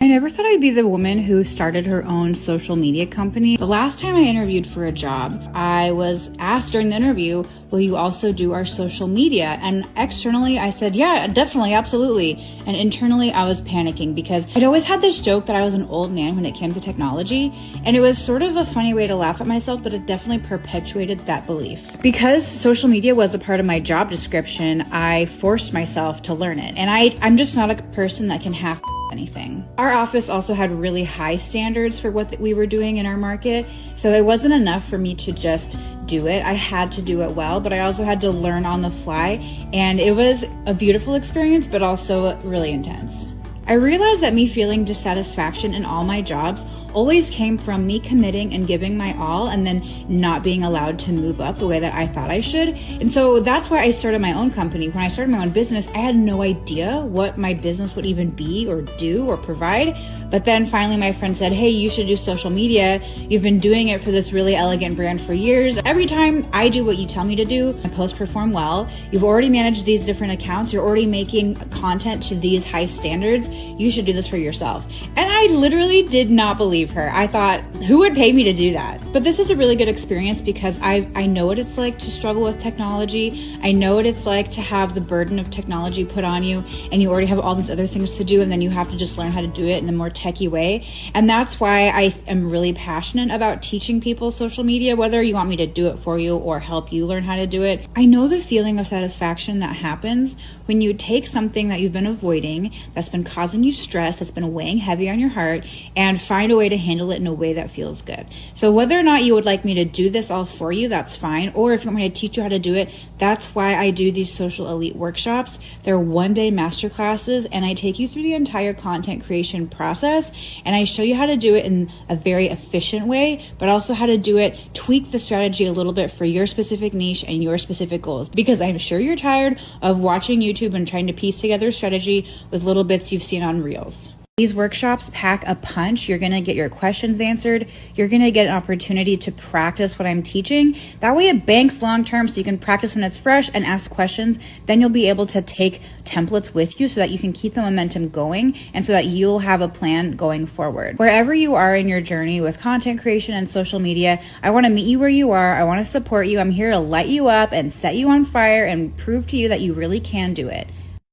I never thought I'd be the woman who started her own social media company. The last time I interviewed for a job, I was asked during the interview, will you also do our social media? And externally, I said, yeah, definitely, absolutely. And internally, I was panicking because I'd always had this joke that I was an old man when it came to technology. And it was sort of a funny way to laugh at myself, but it definitely perpetuated that belief. Because social media was a part of my job description, I forced myself to learn it. And I'm just not a person that can half anything. Our office also had really high standards for what we were doing in our market, so it wasn't enough for me to just do it. I had to do it well, but I also had to learn on the fly, and it was a beautiful experience, but also really intense. I realized that me feeling dissatisfaction in all my jobs always came from me committing and giving my all and then not being allowed to move up the way that I thought I should. And so that's why I started my own company. When I started my own business, I had no idea what my business would even be or do or provide. But then finally my friend said, hey, you should do social media. You've been doing it for this really elegant brand for years. Every time I do what you tell me to do, my posts perform well. You've already managed these different accounts. You're already making content to these high standards. You should do this for yourself. And I literally did not believe her. I thought, who would pay me to do that? But this is a really good experience because I know what it's like to struggle with technology. I know what it's like to have the burden of technology put on you and you already have all these other things to do and then you have to just learn how to do it in a more techie way. And that's why I am really passionate about teaching people social media, whether you want me to do it for you or help you learn how to do it. I know the feeling of satisfaction that happens when you take something that you've been avoiding, that's been causing you stress, that's been weighing heavy on your heart, and find a way to handle it in a way that feels good. So whether or not you would like me to do this all for you, that's fine. Or if you want me to teach you how to do it, that's why I do these social elite workshops. They're one-day masterclasses, and I take you through the entire content creation process, and I show you how to do it in a very efficient way, but also how to do it, tweak the strategy a little bit for your specific niche and your specific goals. Because I'm sure you're tired of watching YouTube and trying to piece together a strategy with little bits you've seen on Reels. These workshops pack a punch. You're going to get your questions answered. You're going to get an opportunity to practice what I'm teaching. That way it banks long term so you can practice when it's fresh and ask questions. Then you'll be able to take templates with you so that you can keep the momentum going and so that you'll have a plan going forward. Wherever you are in your journey with content creation and social media, I want to meet you where you are. I want to support you. I'm here to light you up and set you on fire and prove to you that you really can do it.